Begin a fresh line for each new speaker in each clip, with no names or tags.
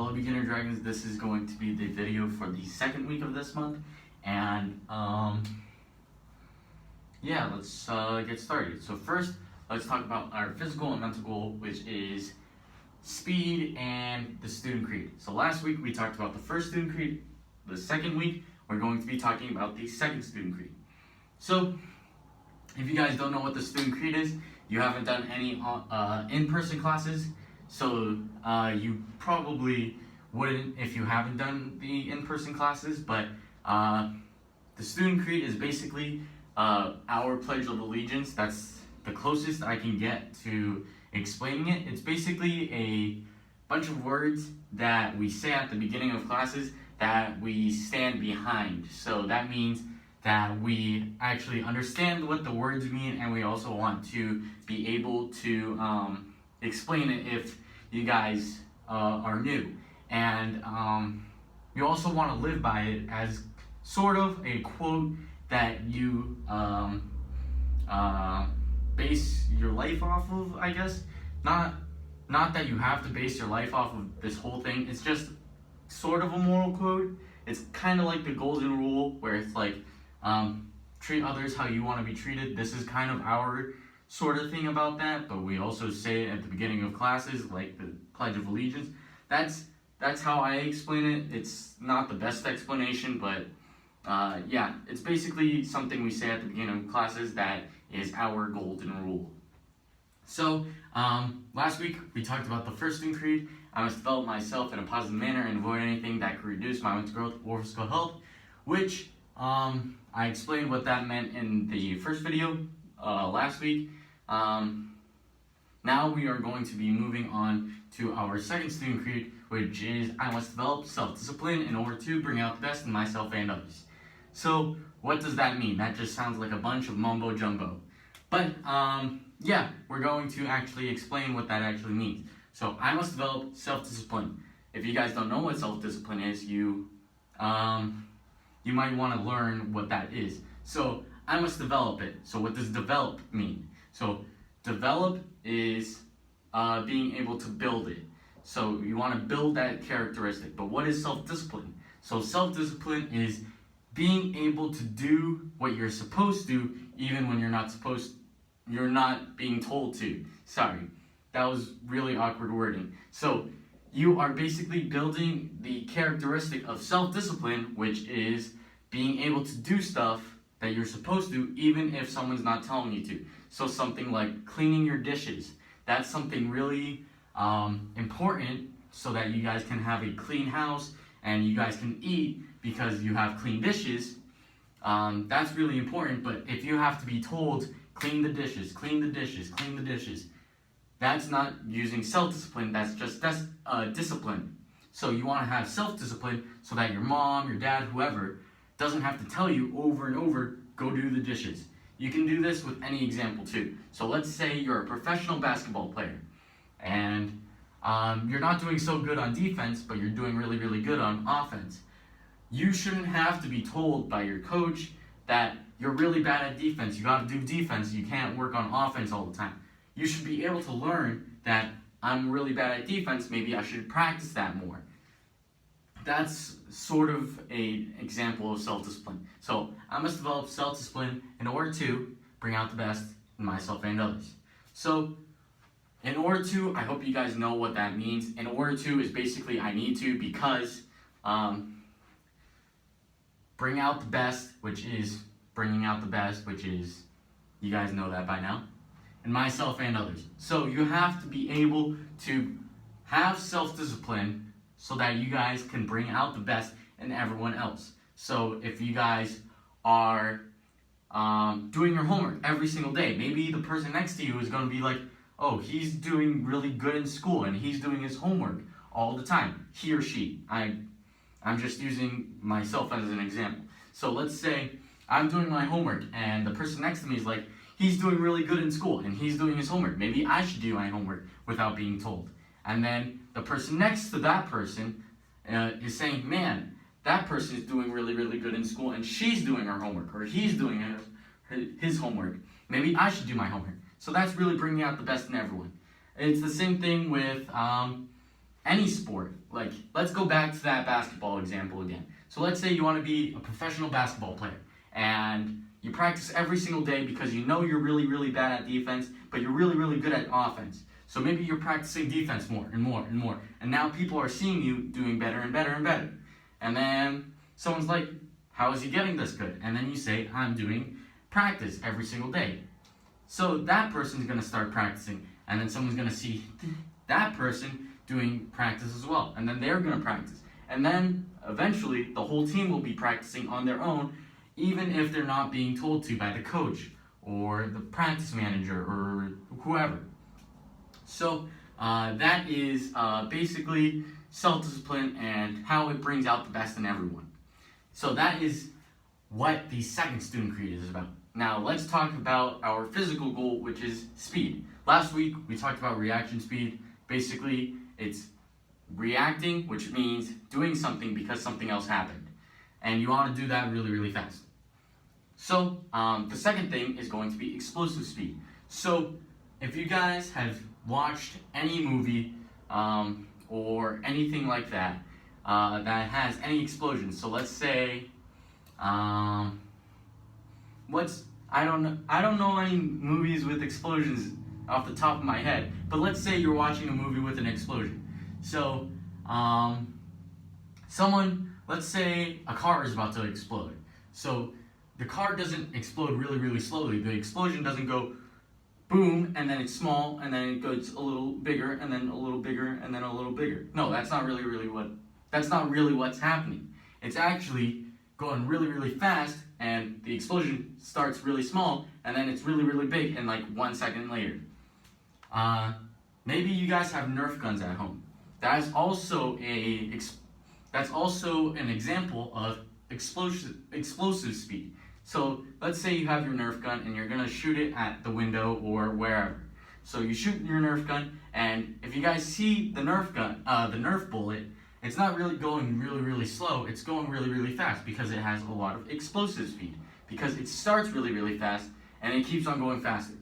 Hello Beginner Dragons, this is going to be the video for the second week of this month, and yeah, let's get started. So first, let's talk about our physical and mental goal, which is speed and the student creed. So last week we talked about the first student creed. The second week, we're going to be talking about the second student creed. So if you guys don't know what the student creed is, you haven't done any in-person classes, so you probably wouldn't if you haven't done the in-person classes, but the student creed is basically our Pledge of Allegiance. That's the closest I can get to explaining it. It's basically a bunch of words that we say at the beginning of classes that we stand behind. So that means that we actually understand what the words mean, and we also want to be able to explain it if you guys are new. And you also want to live by it as sort of a quote that you base your life off of, I guess. Not that you have to base your life off of this whole thing. It's just sort of a moral code. It's kind of like the golden rule, where it's like, treat others how you want to be treated. This is kind of our sort of thing about that, but we also say it at the beginning of classes, like the Pledge of Allegiance. That's how I explain it. It's not the best explanation, but yeah, it's basically something we say at the beginning of classes that is our golden rule. So last week we talked about the first student creed. I must develop myself in a positive manner and avoid anything that could reduce my mental growth or physical health, which I explained what that meant in the first video last week. Now we are going to be moving on to our second student creed, which is I must develop self-discipline in order to bring out the best in myself and others. So what does that mean? That just sounds like a bunch of mumbo jumbo. But yeah, we're going to actually explain what that actually means. So I must develop self-discipline. If you guys don't know what self-discipline is, you might want to learn what that is. So I must develop it. So what does develop mean? So develop is being able to build it. So you want to build that characteristic. But what is self-discipline? So self-discipline is being able to do what you're supposed to, even when you're not being told to. Sorry, that was really awkward wording. So you are basically building the characteristic of self-discipline, which is being able to do stuff that you're supposed to, even if someone's not telling you to. So something like cleaning your dishes. That's something really important, so that you guys can have a clean house and you guys can eat because you have clean dishes. That's really important. But if you have to be told, clean the dishes, clean the dishes, clean the dishes, that's not using self-discipline, that's just discipline. So you want to have self-discipline so that your mom, your dad, whoever, doesn't have to tell you over and over, go do the dishes. You can do this with any example too. So let's say you're a professional basketball player, and you're not doing so good on defense, but you're doing really, really good on offense. You shouldn't have to be told by your coach that you're really bad at defense, you gotta do defense, you can't work on offense all the time. You should be able to learn that I'm really bad at defense, maybe I should practice that more. That's sort of an example of self-discipline. So I must develop self-discipline in order to bring out the best in myself and others. So in order to, I hope you guys know what that means. In order to is basically I need to, because bring out the best, which is bringing out the best, which is, you guys know that by now, and myself and others. So you have to be able to have self-discipline so that you guys can bring out the best in everyone else. So if you guys are doing your homework every single day, maybe the person next to you is going to be like, oh, he's doing really good in school and he's doing his homework all the time, he or she. I'm just using myself as an example. So let's say I'm doing my homework and the person next to me is like, he's doing really good in school and he's doing his homework. Maybe I should do my homework without being told. And then the person next to that person is saying, man, that person is doing really, really good in school and she's doing her homework, or he's doing his homework. Maybe I should do my homework. So that's really bringing out the best in everyone. It's the same thing with any sport. Like, let's go back to that basketball example again. So let's say you want to be a professional basketball player, and you practice every single day because you know you're really, really bad at defense, but you're really, really good at offense. So maybe you're practicing defense more and more and more, and now people are seeing you doing better and better and better. And then someone's like, how is he getting this good? And then you say, I'm doing practice every single day. So that person's going to start practicing, and then someone's going to see that person doing practice as well, and then they're going to practice. And then eventually the whole team will be practicing on their own, even if they're not being told to by the coach or the practice manager or whoever. So that is basically self-discipline and how it brings out the best in everyone. So that is what the second student creed is about. Now let's talk about our physical goal, which is speed. Last week we talked about reaction speed. Basically, it's reacting, which means doing something because something else happened. And you want to do that really, really fast. So the second thing is going to be explosive speed. So if you guys have watched any movie or anything like that that has any explosions, so let's say I don't know any movies with explosions off the top of my head, but let's say you're watching a movie with an explosion. So let's say a car is about to explode. So the car doesn't explode really, really slowly. The explosion doesn't go boom, and then it's small, and then it goes a little bigger, and then a little bigger, and then a little bigger. No, that's not really what's happening. It's actually going really, really fast, and the explosion starts really small, and then it's really, really big in like 1 second later. Maybe you guys have Nerf guns at home. That's also an example of explosive speed. So let's say you have your Nerf gun and you're gonna shoot it at the window or wherever. So you shoot your Nerf gun, and if you guys see the Nerf gun, the Nerf bullet, it's not really going really, really slow. It's going really, really fast because it has a lot of explosive speed. Because it starts really, really fast and it keeps on going faster.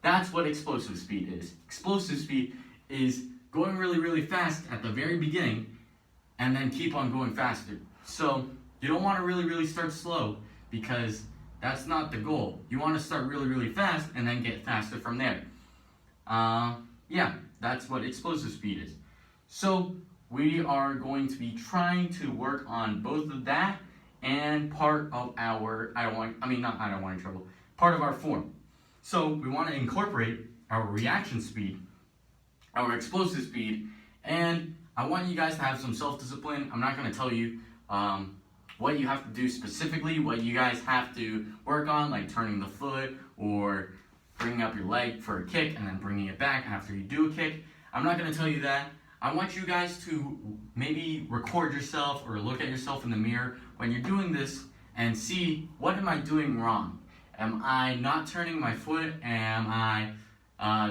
That's what explosive speed is. Explosive speed is going really, really fast at the very beginning and then keep on going faster. So you don't want to really, really start slow because that's not the goal. You want to start really, really fast and then get faster from there. Yeah, that's what explosive speed is. So we are going to be trying to work on both of that and part of our, part of our form. So we want to incorporate our reaction speed, our explosive speed, and I want you guys to have some self-discipline. I'm not going to tell you what you have to do specifically, what you guys have to work on, like turning the foot or bringing up your leg for a kick and then bringing it back after you do a kick. I'm not going to tell you that. I want you guys to maybe record yourself or look at yourself in the mirror when you're doing this and see, what am I doing wrong? Am I not turning my foot? Am I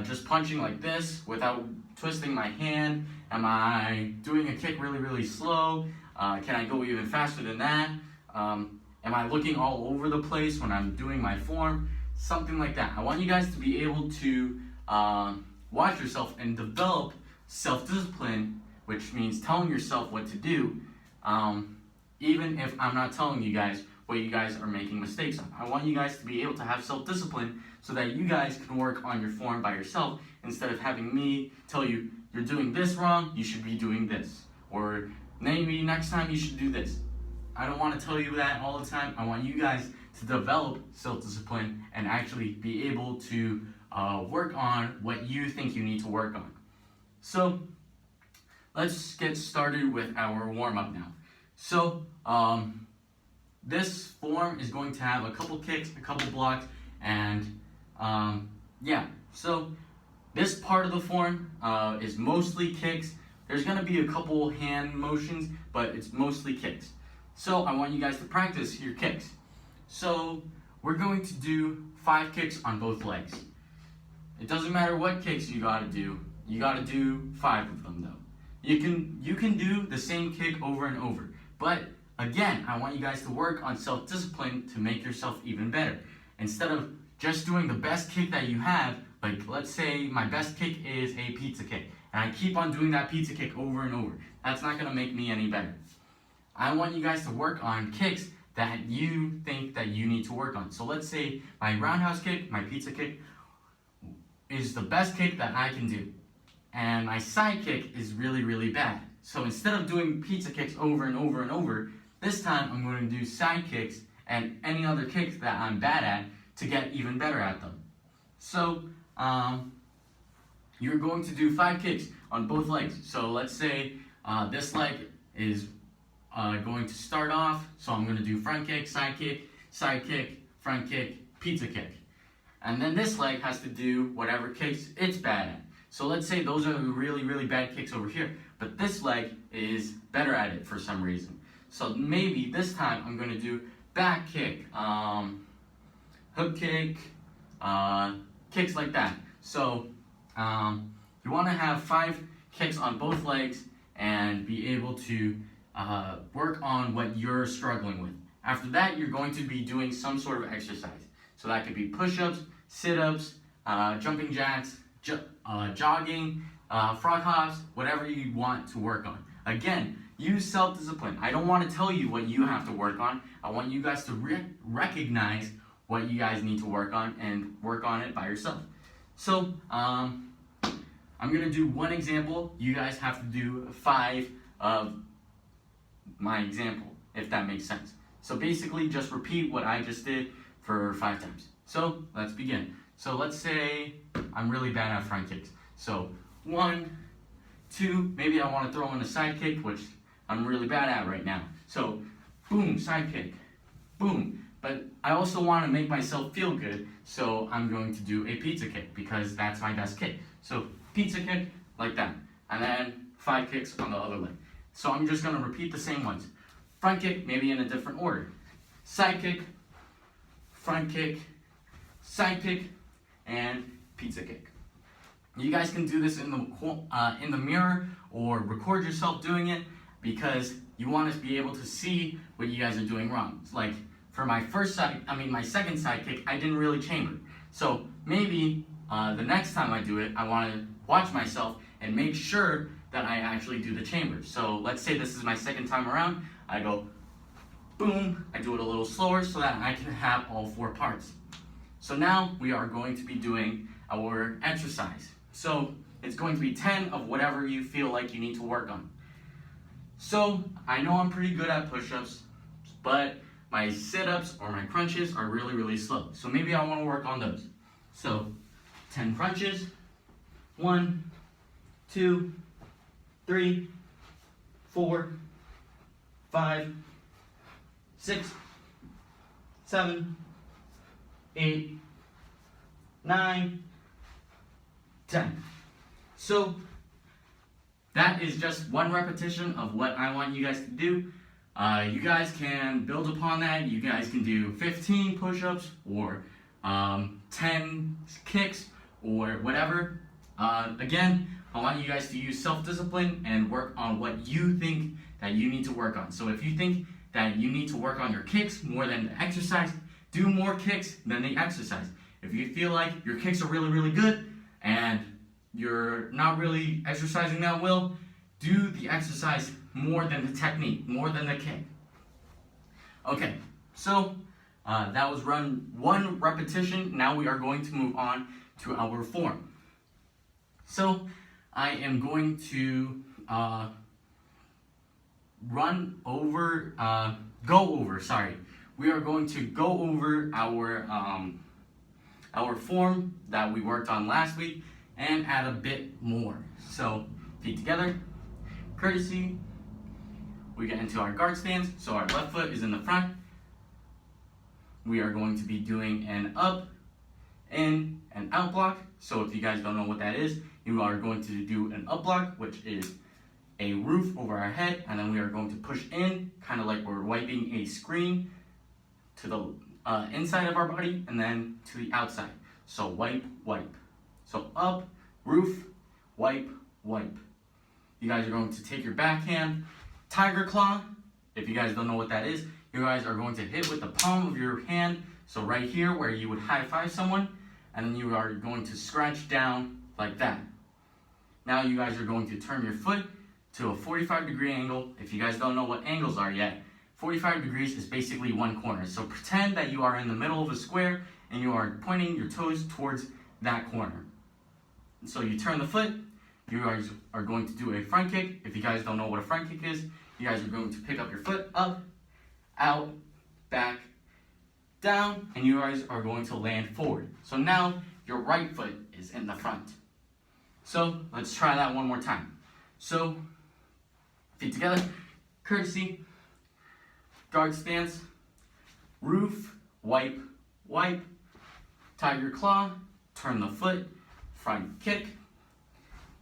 just punching like this without twisting my hand? Am I doing a kick really, really slow? Can I go even faster than that? Am I looking all over the place when I'm doing my form? Something like that. I want you guys to be able to watch yourself and develop self-discipline, which means telling yourself what to do, even if I'm not telling you guys what you guys are making mistakes on. I want you guys to be able to have self-discipline so that you guys can work on your form by yourself instead of having me tell you, you're doing this wrong, you should be doing this. Or maybe next time you should do this. I don't want to tell you that all the time. I want you guys to develop self-discipline and actually be able to work on what you think you need to work on. So let's get started with our warm-up now. So this form is going to have a couple kicks, a couple blocks, and yeah. So this part of the form is mostly kicks. There's going to be a couple hand motions, but it's mostly kicks. So I want you guys to practice your kicks. So we're going to do 5 kicks on both legs. It doesn't matter what kicks you got to do. You got to do 5 of them though. You can do the same kick over and over. But again, I want you guys to work on self-discipline to make yourself even better. Instead of just doing the best kick that you have, like let's say my best kick is a pizza kick, and I keep on doing that pizza kick over and over, that's not going to make me any better. I want you guys to work on kicks that you think that you need to work on. So let's say my roundhouse kick, my pizza kick, is the best kick that I can do. And my side kick is really, really bad. So instead of doing pizza kicks over and over and over, this time I'm going to do side kicks and any other kicks that I'm bad at to get even better at them. So you're going to do 5 kicks on both legs. So let's say this leg is going to start off, so I'm going to do front kick, side kick, front kick, pizza kick. And then this leg has to do whatever kicks it's bad at. So let's say those are the really, really bad kicks over here, but this leg is better at it for some reason. So maybe this time I'm going to do back kick, hook kick, kicks like that. So you want to have 5 kicks on both legs and be able to work on what you're struggling with. After that, you're going to be doing some sort of exercise. So that could be push-ups, sit-ups, jumping jacks, jogging, frog hops, whatever you want to work on. Again, use self-discipline. I don't want to tell you what you have to work on. I want you guys to recognize what you guys need to work on and work on it by yourself. So, I'm going to do one example. You guys have to do 5 of my example, if that makes sense. So basically, just repeat what I just did for 5 times. So let's begin. So let's say I'm really bad at front kicks. So 1, 2, maybe I want to throw in a side kick, which I'm really bad at right now. So boom, side kick, boom. But I also want to make myself feel good, so I'm going to do a pizza kick because that's my best kick. So pizza kick like that, and then 5 kicks on the other leg. So I'm just going to repeat the same ones. Front kick, maybe in a different order. Side kick, front kick, side kick, and pizza kick. You guys can do this in the mirror or record yourself doing it because you want to be able to see what you guys are doing wrong. It's like for my second side kick, I didn't really chamber. So maybe the next time I do it, I want to watch myself and make sure that I actually do the chamber. So let's say this is my second time around. I go boom, I do it a little slower so that I can have all 4 parts. So now we are going to be doing our exercise. So it's going to be 10 of whatever you feel like you need to work on. So I know I'm pretty good at push-ups, but my sit-ups or my crunches are really, really slow. So maybe I want to work on those. So 10 crunches, 1, 2, 3, 4, 5, 6, 7, 8, 9, 10. So that is just one repetition of what I want you guys to do. You guys can build upon that. You guys can do 15 push-ups or 10 kicks or whatever. Again, I want you guys to use self-discipline and work on what you think that you need to work on. So if you think that you need to work on your kicks more than the exercise, do more kicks than the exercise. If you feel like your kicks are really, really good and you're not really exercising that well, do the exercise more than the technique, more than the kick. Okay, so that was run 1 repetition. Now we are going to move on to our form. So I am going to we are going to go over our form that we worked on last week and add a bit more. So feet together, courtesy. We get into our guard stance. So our left foot is in the front. We are going to be doing an up, in, and out block. So if you guys don't know what that is, you are going to do an up block, which is a roof over our head, and then we are going to push in, kind of like we're wiping a screen to the inside of our body, and then to the outside. So wipe, wipe. So up, roof, wipe, wipe. You guys are going to take your backhand, tiger claw. If you guys don't know what that is, you guys are going to hit with the palm of your hand. So right here where you would high five someone, and then you are going to scratch down like that. Now you guys are going to turn your foot to a 45-degree angle. If you guys don't know what angles are yet, 45 degrees is basically one corner. So pretend that you are in the middle of a square and you are pointing your toes towards that corner. So you turn the foot, you guys are going to do a front kick. If you guys don't know what a front kick is, you guys are going to pick up your foot up, out, back, down, and you guys are going to land forward. So now your right foot is in the front. So let's try that one more time. So feet together, courtesy, guard stance, roof, wipe, wipe, tiger claw, turn the foot, front kick.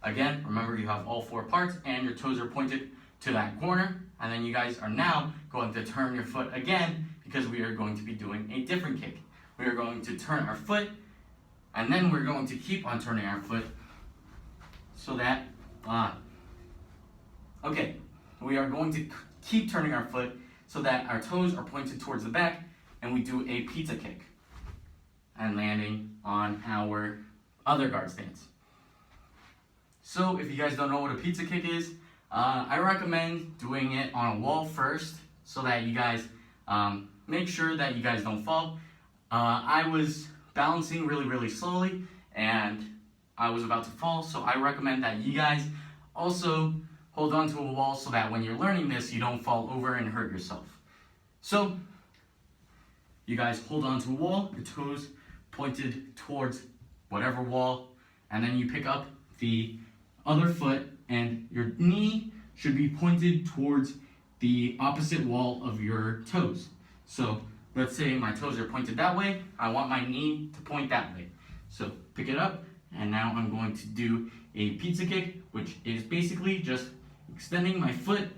Again, remember you have all four parts and your toes are pointed to that corner. And then you guys are now going to turn your foot again because we are going to be doing a different kick. We are going to turn our foot and then we're going to keep on turning our foot so that, okay, we are going to keep turning our foot so that our toes are pointed towards the back and we do a pizza kick and landing on our other guard stance. So if you guys don't know what a pizza kick is, I recommend doing it on a wall first so that you guys make sure that you guys don't fall. I was balancing really slowly and I was about to fall, so I recommend that you guys also hold on to a wall so that when you're learning this, you don't fall over and hurt yourself. So you guys hold on to a wall, your toes pointed towards whatever wall, and then you pick up the other foot and your knee should be pointed towards the opposite wall of your toes. So let's say my toes are pointed that way, I want my knee to point that way. So pick it up, and now I'm going to do a pizza kick, which is basically just extending my foot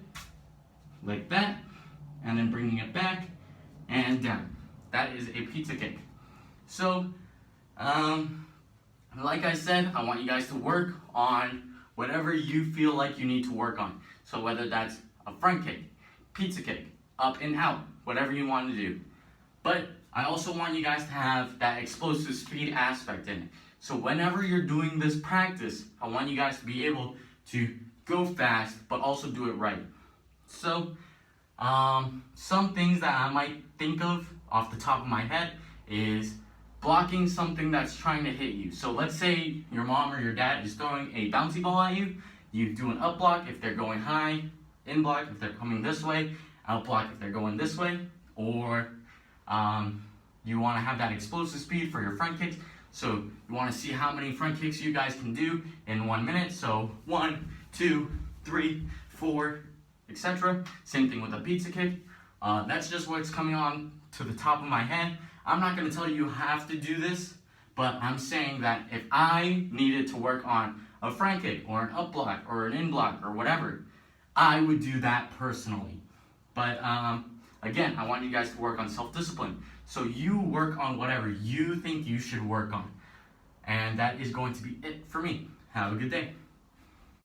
like that, and then bringing it back and down. That is a pizza kick. So, like I said, I want you guys to work on whatever you feel like you need to work on. So whether that's a front kick, pizza kick, up and out, whatever you want to do. But I also want you guys to have that explosive speed aspect in it. So whenever you're doing this practice, I want you guys to be able to go fast, but also do it right. So, some things that I might think of off the top of my head is blocking something that's trying to hit you. So let's say your mom or your dad is throwing a bouncy ball at you. You do an up block if they're going high, in block if they're coming this way, out block if they're going this way, or you want to have that explosive speed for your front kicks. So you want to see how many front kicks you guys can do in 1 minute. So 1, 2, 3, 4, etc. Same thing with a pizza kick. That's just what's coming on to the top of my head. I'm not going to tell you have to do this, but I'm saying that if I needed to work on a front kick or an up block or an in block or whatever, I would do that personally. But again, I want you guys to work on self-discipline. So you work on whatever you think you should work on. And that is going to be it for me. Have a good day.